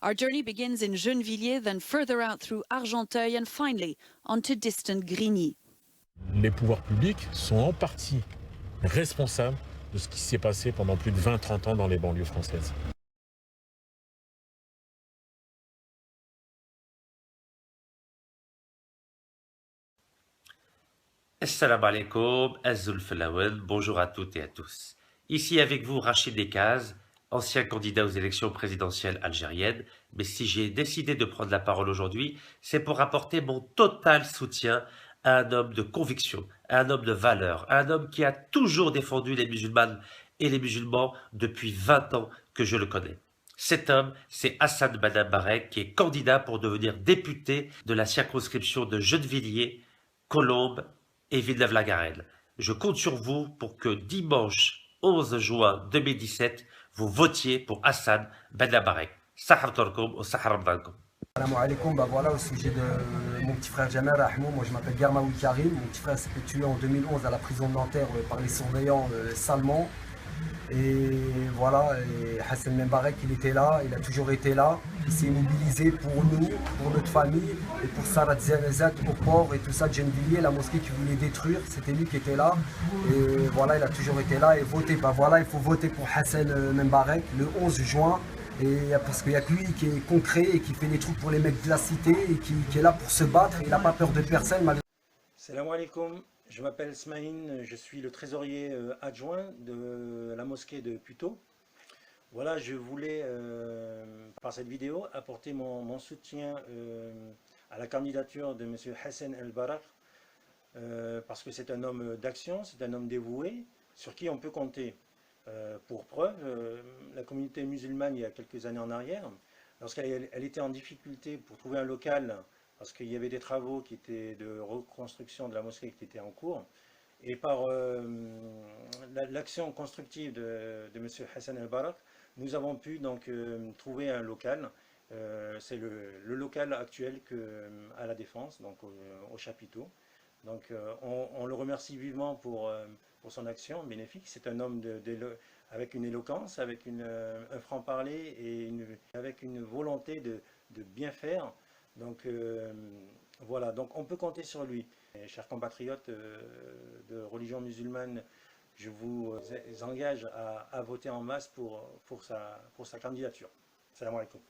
Our journey begins in Gennevilliers, then further out through Argenteuil and finally onto distant Grigny. Les pouvoirs publics sont en partie responsables de ce qui s'est passé pendant plus de 20-30 ans dans les banlieues françaises. Assalamu alaikum, Azul Falawel, bonjour à toutes et à tous. Ici avec vous Rachid Dekaz, ancien candidat aux élections présidentielles algériennes, mais si j'ai décidé de prendre la parole aujourd'hui, c'est pour apporter mon total soutien à un homme de conviction, à un homme de valeur, à un homme qui a toujours défendu les musulmanes et les musulmans depuis 20 ans que je le connais. Cet homme, c'est Hassan Ben Barek, qui est candidat pour devenir député de la circonscription de Gennevilliers, Colombes et Villeneuve-la-Garenne. Je compte sur vous pour que dimanche 11 juin 2017, vous votiez pour Hassan Ben Barek. Sahar Torkoum ou Sahar Ramadankoum. Salam alaikum, voilà au sujet de mon petit frère Jamel Rahmou, moi je m'appelle Garmaoui Karim, mon petit frère s'est fait tuer en 2011 à la prison de Nanterre par les surveillants salement. Et voilà, et Hassan Ben Barek il était là, il a toujours été là, il s'est mobilisé pour nous, pour notre famille et pour Sarat Zerezat au port et tout ça de Gennevilliers, la mosquée qui voulait détruire, c'était lui qui était là. Et voilà, il a toujours été là et voter, voilà, il faut voter pour Hassan Ben Barek le 11 juin. Et parce qu'il n'y a que lui qui est concret et qui fait des trucs pour les mecs de la cité et qui est là pour se battre, il n'a pas peur de personne. Salam alaikum, je m'appelle Smaïn, je suis le trésorier adjoint de la mosquée de Puteaux. Voilà, je voulais par cette vidéo apporter mon soutien à la candidature de M. Hassan El Barak parce que c'est un homme d'action, c'est un homme dévoué sur qui on peut compter. Pour preuve, la communauté musulmane, il y a quelques années en arrière, lorsqu'elle était en difficulté pour trouver un local, parce qu'il y avait des travaux qui étaient de reconstruction de la mosquée qui étaient en cours, et par l'action constructive de M. Hassan El Barak, nous avons pu donc trouver un local. C'est le local actuel à la Défense, donc au chapiteau. Donc on le remercie vivement pour son action bénéfique. C'est un homme avec une éloquence, avec un franc-parler et avec une volonté de bien faire. Donc voilà, donc on peut compter sur lui. Et, chers compatriotes de religion musulmane, je vous engage à voter en masse pour sa candidature. Salam alaikum.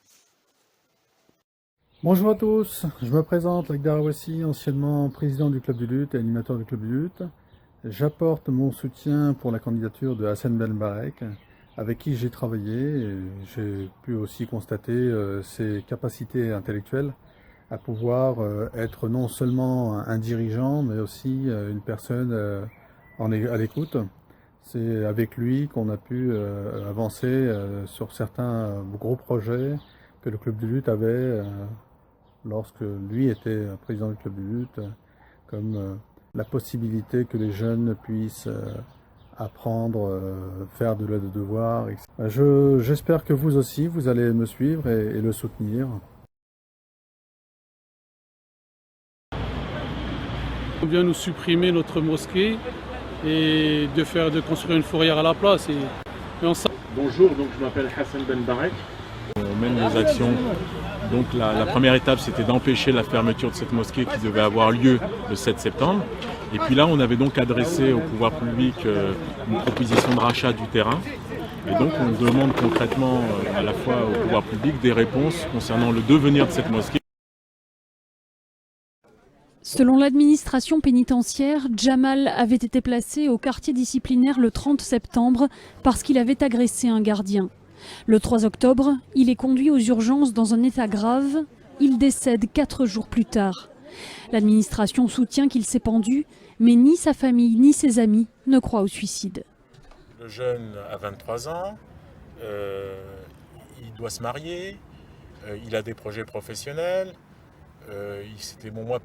Bonjour à tous, je me présente, Lakhdar Awassi, anciennement président du Club de lutte et animateur du Club de lutte. J'apporte mon soutien pour la candidature de Hassan Ben Barek, avec qui j'ai travaillé. J'ai pu aussi constater ses capacités intellectuelles à pouvoir être non seulement un dirigeant, mais aussi une personne à l'écoute. C'est avec lui qu'on a pu avancer sur certains gros projets que le Club de lutte avait lorsque lui était président du Club de lutte, comme la possibilité que les jeunes puissent apprendre, faire de l'aide de devoir, etc. J'espère que vous aussi, vous allez me suivre et le soutenir. On vient nous supprimer notre mosquée et de construire une fourrière à la place. Bonjour, donc je m'appelle Hassan Ben Barek. On mène nos actions. Donc la première étape, c'était d'empêcher la fermeture de cette mosquée qui devait avoir lieu le 7 septembre. Et puis là, on avait donc adressé au pouvoir public une proposition de rachat du terrain. Et donc on demande concrètement à la fois au pouvoir public des réponses concernant le devenir de cette mosquée. Selon l'administration pénitentiaire, Jamal avait été placé au quartier disciplinaire le 30 septembre parce qu'il avait agressé un gardien. Le 3 octobre, il est conduit aux urgences dans un état grave. Il décède 4 jours plus tard. L'administration soutient qu'il s'est pendu, mais ni sa famille ni ses amis ne croient au suicide. Le jeune a 23 ans, il doit se marier, il a des projets professionnels. C'était moi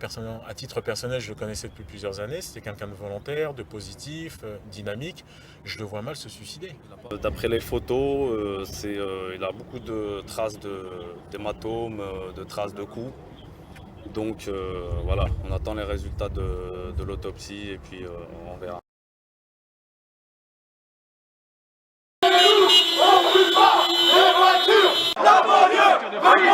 à titre personnel, je le connaissais depuis plusieurs années. C'était quelqu'un de volontaire, de positif, dynamique. Je le vois mal se suicider. D'après les photos, il a beaucoup de traces d'hématomes, de traces de coups. Donc voilà, on attend les résultats de l'autopsie et puis on verra. La banlieue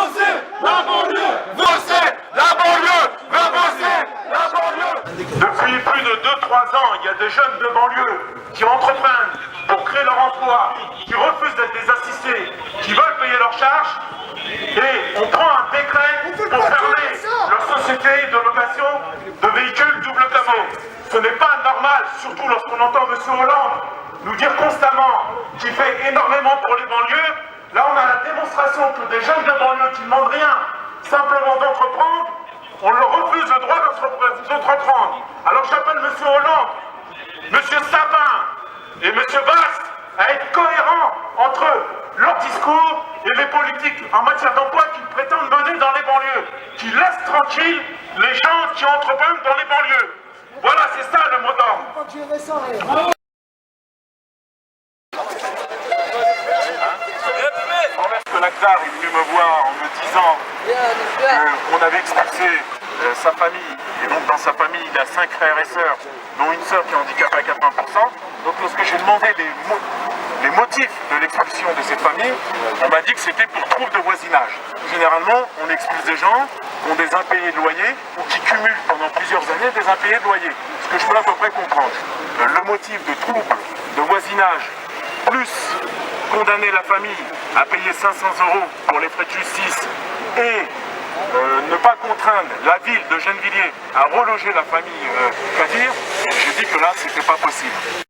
marche et on prend un décret pour fermer leur société de location de véhicules double cabot. Ce n'est pas normal, surtout lorsqu'on entend M. Hollande nous dire constamment qu'il fait énormément pour les banlieues. Là, on a la démonstration que des jeunes de banlieue qui ne demandent rien, simplement d'entreprendre, on leur refuse le droit d'entreprendre. Alors j'appelle M. Hollande, M. Sapin et M. Bast à être cohérents entre leur discours et les politiques en matière d'emploi qu'ils prétendent mener dans les banlieues, qui laissent tranquilles les gens qui entreprennent dans les banlieues. Voilà, c'est ça le mot d'ordre. L'Akdar est venu me voir en me disant qu'on avait expulsé sa famille, et donc dans sa famille il y a 5 frères et sœurs, dont une sœur qui est handicapée à 80%. Donc lorsque j'ai demandé les motifs de l'expulsion de cette famille, on m'a dit que c'était pour trouble de voisinage. Généralement, on expulse des gens qui ont des impayés de loyer ou qui cumulent pendant plusieurs années des impayés de loyer. Ce que je peux à peu près comprendre. Le motif de trouble de voisinage plus condamner la famille à payer 500 € pour les frais de justice et ne pas contraindre la ville de Gennevilliers à reloger la famille Kadir, j'ai dit que là, c'était pas possible.